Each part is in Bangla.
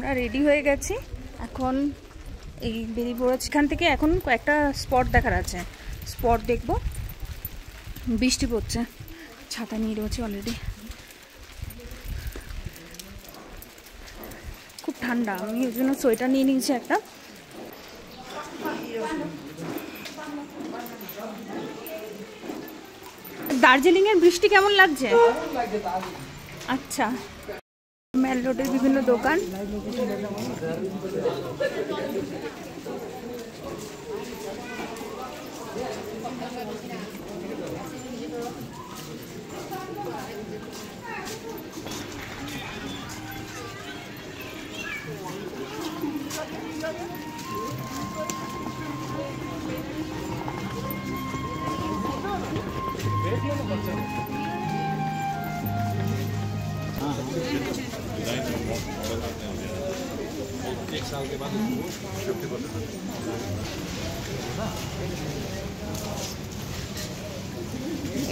আমরা রেডি হয়ে গেছি, এখন এই বেরিয়ে পড়েছি এখান থেকে। এখন কয়েকটা স্পট দেখার আছে, স্পট দেখবো। বৃষ্টি পড়ছে, ছাতা নিয়ে রয়েছি অলরেডি। খুব ঠান্ডা, আমি ওই জন্য সোয়েটার নিয়ে নিয়েছি একটা। দার্জিলিং এর বৃষ্টি কেমন লাগছে? আচ্ছা, মেল রোডের বিভিন্ন দোকান।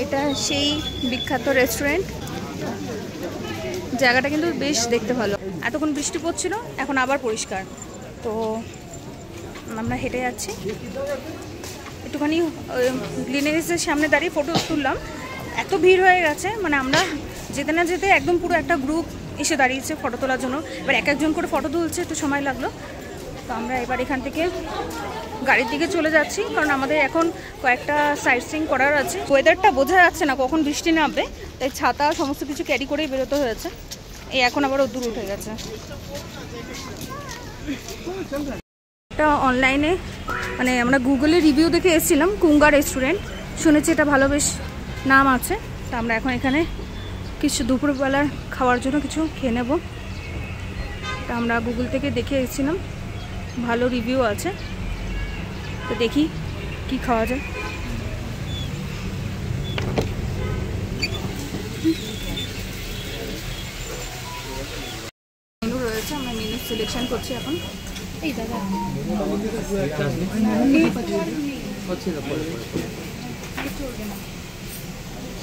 এটা সেই বিখ্যাত রেস্টুরেন্ট। জায়গাটা কিন্তু বেশ দেখতে ভালো। এতক্ষণ বৃষ্টি পড়ছিল, এখন আবার পরিষ্কার। তো আমরা হেঁটে যাচ্ছি, একটুখানি গ্লিনারিসের সামনে দাঁড়িয়ে ফটো তুললাম। এত ভিড় হয়ে গেছে, মানে আমরা যেতে না যেতে একদম পুরো একটা গ্রুপ এসে দাঁড়িয়েছে ফটো তোলার জন্য। এবার এক একজন করে ফটো তুলছে, একটু সময় লাগলো। তো আমরা এবার এখান থেকে গাড়ির দিকে চলে যাচ্ছি, কারণ আমাদের এখন কয়েকটা সাইট সিইং করার আছে। ওয়েদারটা বোঝা যাচ্ছে না কখন বৃষ্টি নামবে, তাই ছাতা সমস্ত কিছু ক্যারি করেই বেরোতে হয়েছে। এই এখন আবার রোদ্দুর উঠে গেছে। এটা অনলাইনে, মানে আমরা গুগলে রিভিউ দেখে এসেছিলাম, কুঙ্গা রেস্টুরেন্ট। শুনেছি এটা ভালো, বেশ নাম আছে। তো আমরা এখন এখানে কিছু দুপুরবেলার খাওয়ার জন্য কিছু খেয়ে নেব। এটা আমরা গুগল থেকে দেখে এসেছিলাম, ভালো রিভিউ আছে। তো দেখি কি খাওয়া যায়। মেনু রয়েছে, আমরা মেনু সিলেকশন করছি এখন। এই দাদা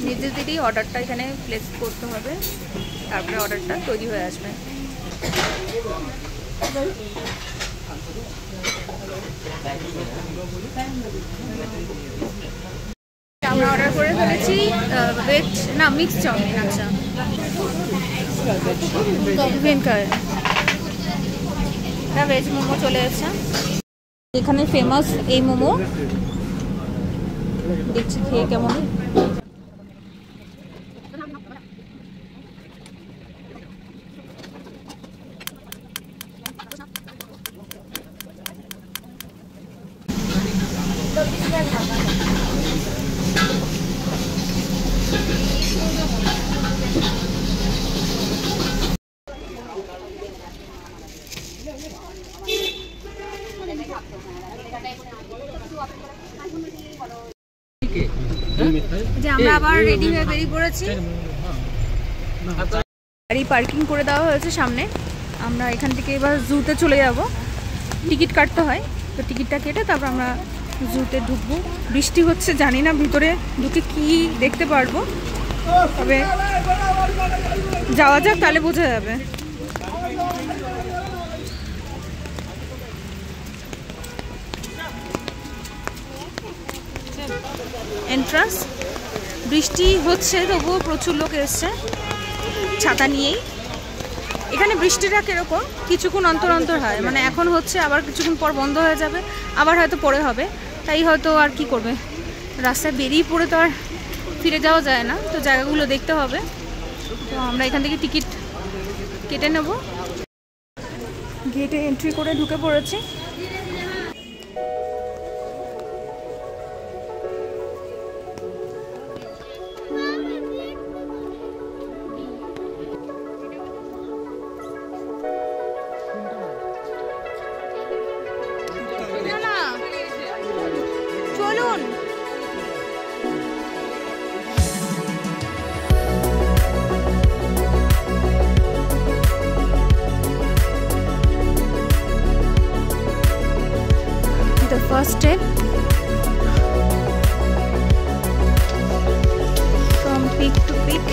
নিজেদেরই অর্ডারটা এখানে প্লেস করতে হবে, তারপরে অর্ডারটা তৈরি হয়ে আসবে। আমরা অর্ডার করে ফেলেছি ভেজ না মিক্স চাউমিন। আচ্ছা, ভেজ মোমো চলে এসেছে। এখানে ফেমাস এই মোমো, দেখছি খেয়ে কেমন। যে আমরা আবার রেডি হয়ে বেরিয়ে পড়েছি। গাড়ি পার্কিং করে দেওয়া হয়েছে সামনে। আমরা এখান থেকে এবার জুতে চলে যাব। টিকিট কাটতে হয়, তো টিকিটটা কেটে তারপর আমরা জুতে ঢুকবো। বৃষ্টি হচ্ছে, জানি না ভিতরে ঢুকে কি দেখতে পারবো, তবে যাওয়া যাক, তাহলে বোঝা যাবে। এন্ট্রান্স, বৃষ্টি হচ্ছে তবুও প্রচুর লোক এসছে ছাতা নিয়েই। এখানে বৃষ্টিটা কিরকম, কিছুক্ষণ অন্তর অন্তর হয়, মানে এখন হচ্ছে আবার কিছুক্ষণ পর বন্ধ হয়ে যাবে, আবার হয়তো পরে হবে। তাই হয়তো আর কি করবে, রাস্তায় বেরিয়ে পড়ে তো আর ফিরে যাওয়া যায় না, তো জায়গাগুলো দেখতে হবে। তো আমরা এখান থেকে টিকিট কেটে নেব। গেটে এন্ট্রি করে ঢুকে পড়েছি। চলুন। The first step from peak to peak.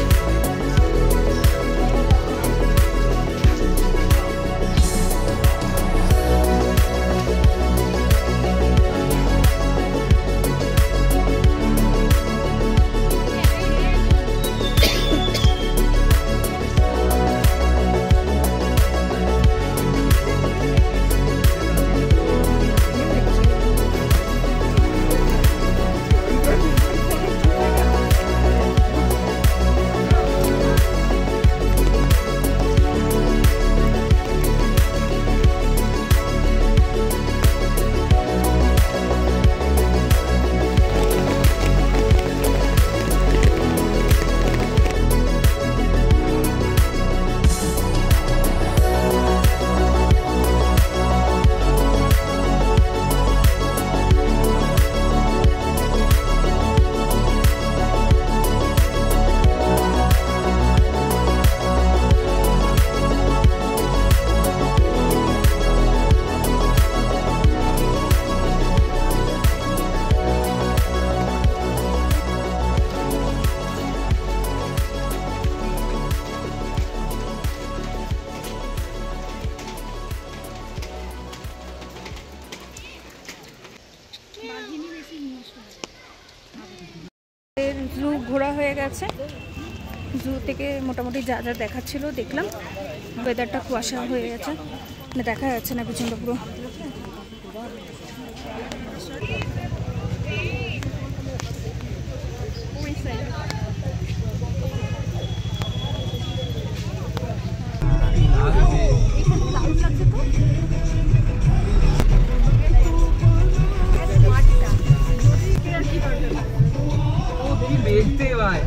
জু ঘোরা হয়ে গেছে। জু থেকে মোটামুটি যা যা দেখাচ্ছিল দেখলাম। ওয়েদারটা কুয়াশা হয়ে গেছে, মানে দেখা যাচ্ছে না পিছনটা পুরো। देखते भाई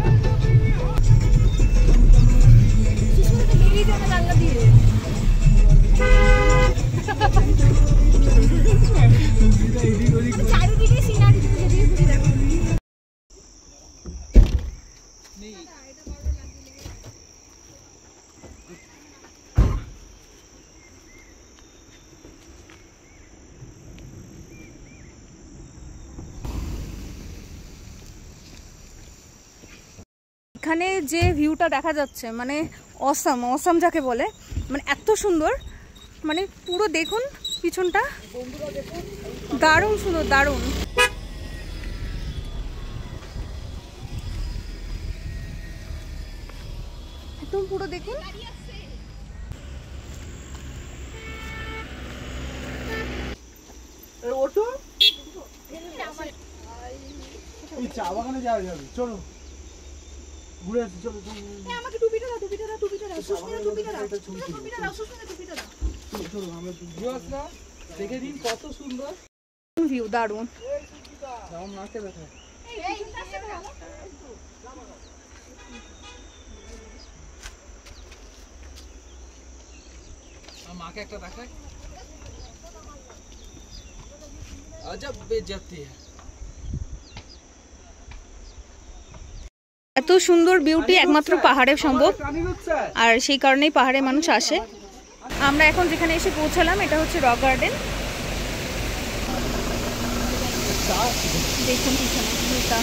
এখানে যে ভিউটা দেখা যাচ্ছে মানে অসাম, অসাম যাকে বলে, মানে এত সুন্দর, মানে পুরো দেখুন পিছনটা, দারুণ সুন্দর, দারুণ। একদম পুরো দেখুন। চা বাগানে যাওয়া যাবে, চলো ঘুরে আসি, চলো আমাকে টুপিটা দাও, টুপিটা দাও, টুপিটা দাও, সুস্মিতা টুপিটা দাও, টুপিটা দাও, সুস্মিতা টুপিটা দাও। চলো আমরা দেখে দিন কত সুন্দর ভিউ, দারুণ। আমার মাকে দেখা, আমার মাকে একটা দেখায়, আজব বেজতি। এত সুন্দর বিউটি একমাত্র পাহাড়ে সম্ভব, আর সেই কারণেই পাহাড়ে মানুষ আসে। আমরা এখন যেখানে এসে পৌঁছালাম এটা হচ্ছে রক গার্ডেন। দেখুন পিছনে ভিউটা,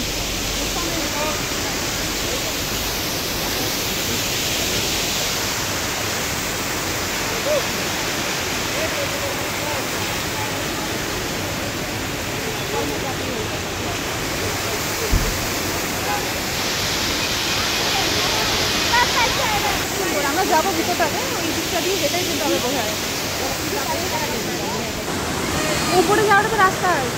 আমরা যাবো ভিতরটাতে, ওই দিকটা দিয়ে যেটাই কিন্তু হবে বোঝা যায়। উপরে যাওয়াটা তো রাস্তা আছে।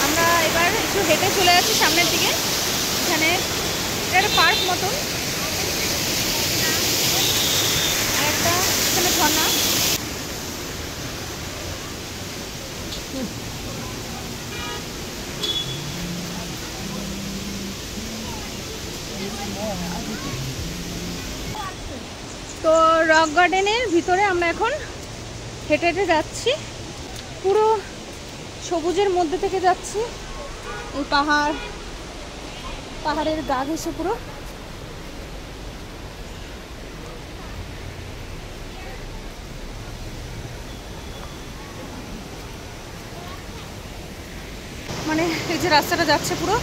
আমরা এবার একটু হেঁটে চলে যাচ্ছি সামনের দিকে। এখানে এটা একটা পার্ক মতন, আর একটা এখানে ঝর্ণা। তো রক গার্ডেনের ভিতরে আমরা এখন হেঁটে হেঁটে যাচ্ছি, পুরো সবুজের মধ্যে থেকে যাচ্ছি। এই পাহাড়, পাহাড়ের গা ঘেঁষে পুরো। মানে এই যে রাস্তাটা যাচ্ছে, পুরো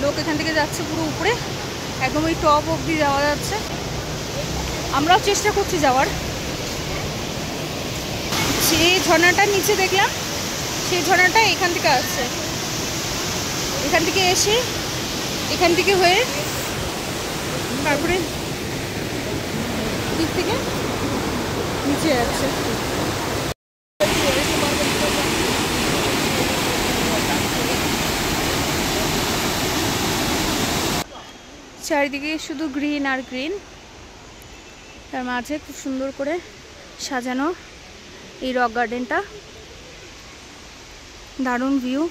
লোক এখান থেকে যাচ্ছে পুরো উপরে, একদম ওই টপ অবধি যাওয়া যাচ্ছে। আমরাও চেষ্টা করছি যাওয়ার। যে ঝর্ণাটা নিচে দেখলাম সেই ঝর্ণাটা এখান থেকে আসছে, এখান থেকে এসে এখান থেকে হয়ে তারপরে দিক থেকে নিচে যাচ্ছে। চারিদিকে শুধু গ্রিন আর গ্রিন, তার মাঝে খুব সুন্দর করে সাজানো এই রক গার্ডেনটা, দারুণ ভিউ।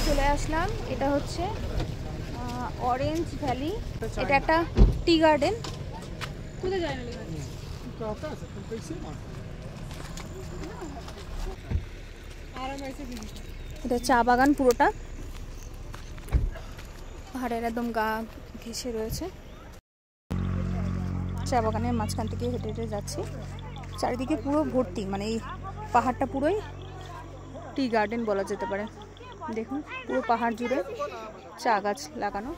চলে আসলাম, এটা হচ্ছে অরেঞ্জ ভ্যালি, এটা একটা টি গার্ডেন। কোথায় যায় না এটা চা বাগান পুরোটা, পাহাড়ের একদম গা ঘেঁষে রয়েছে। চা বাগানের মাঝখান থেকে হেঁটে হেঁটে যাচ্ছি, চারিদিকে পুরো ভর্তি, মানে এই পাহাড়টা পুরোই টি গার্ডেন বলা যেতে পারে। দেখুন পুরো পাহাড় জুড়ে চা গাছ লাগানো।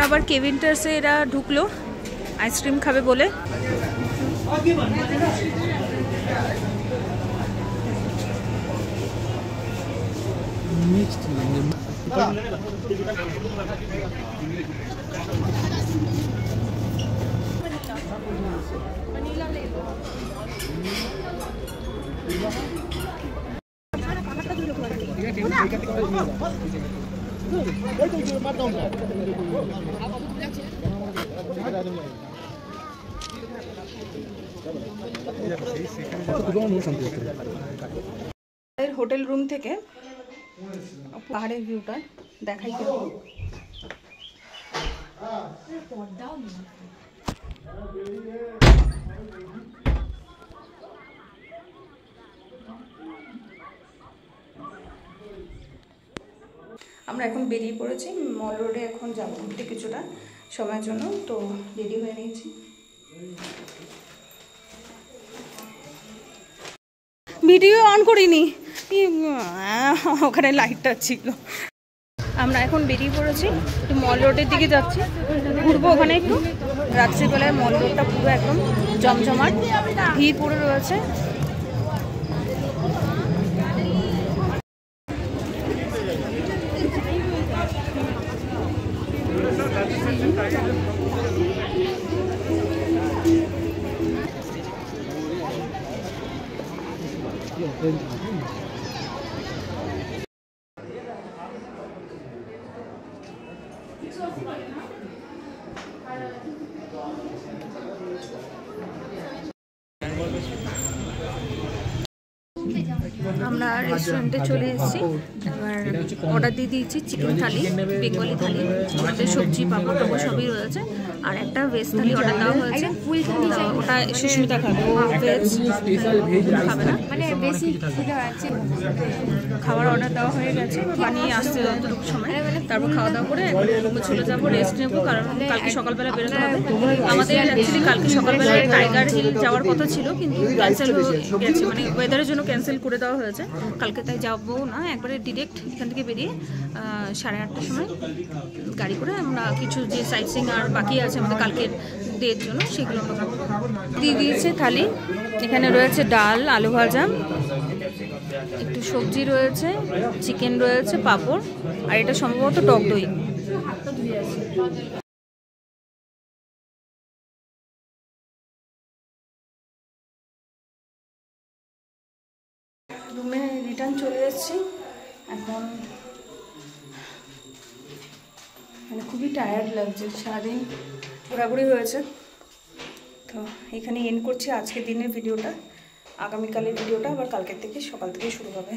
আবার কেভিনটার্সে এরা ঢুকলো আইসক্রিম খাবে বলে। হোটেল রুম থেকে পাহাড়ের ভিউটা দেখাই কেন। আমরা এখন বেরিয়ে পড়েছি মল রোডে, এখন যাবো ঘুরতে কিছুটা সময়ের জন্য, তো রেডি হয়ে নিয়েছি। ভিডিও অন করিনি, ওখানে লাইটটা ছিল। আমরা এখন বেরিয়ে পড়েছি, একটু মল রোডের দিকে যাচ্ছি, ঘুরবো ওখানে একটু। রাত্রিবেলায় মল রোডটা পুরো একদম জমজমাট, ভিড় পড়ে রয়েছে। আমরা রেস্টুরেন্টে চলে এসেছি, এবার অর্ডার দিয়ে দিয়েছি চিকেন থালি, বেঙ্গলি থালি, ওটাতে সবজি পাপড় টাপড় সবই রয়েছে। আর একটা ভেজ থালি অর্ডার দেওয়া হয়েছে, ওটা সুস্মিতা খাবে, ও ভেজ খাবে না, মানে বেশি খাবার অর্ডার দেওয়া হয়ে গেছে, বানিয়ে আসতে যতটুকু সময়, তারপর খাওয়া দাওয়া করে চলে যাবো, রেস্ট নেবো, কারণ কালকে সকালবেলা বেরোতে হবে। আমাদের অ্যাকচুয়ালি কালকে সকালবেলায় টাইগার হিল যাওয়ার কথা ছিল, কিন্তু ক্যান্সেল হয়ে গেছে, মানে ওয়েদারের জন্য ক্যান্সেল করে দেওয়া হয়েছে কালকে, তাই যাবো না, একবারে ডিরেক্ট এখান থেকে বেরিয়ে 8:30টার সময় গাড়ি করে আমরা কিছু যে সাইট সিইং আর বাকি আছে আমাদের কালকের ডের জন্য সেগুলো আমরা দিয়ে দিয়েছে থালি। এখানে রয়েছে ডাল, আলু ভাজা, একটু সবজি রয়েছে, চিকেন রয়েছে, পাঁপড়, আর এটা সম্ভবত টক দই। রুমে রিটার্ন চলে এসেছি, এখন মানে খুবই টায়ার্ড লাগছে, সারাদিন ঘোরাঘুরি হয়েছে। তো এখানে এন্ড করছি আজকের দিনের ভিডিওটা, আগামীকালের ভিডিওটা আবার কালকের থেকে সকাল থেকে শুরু হবে।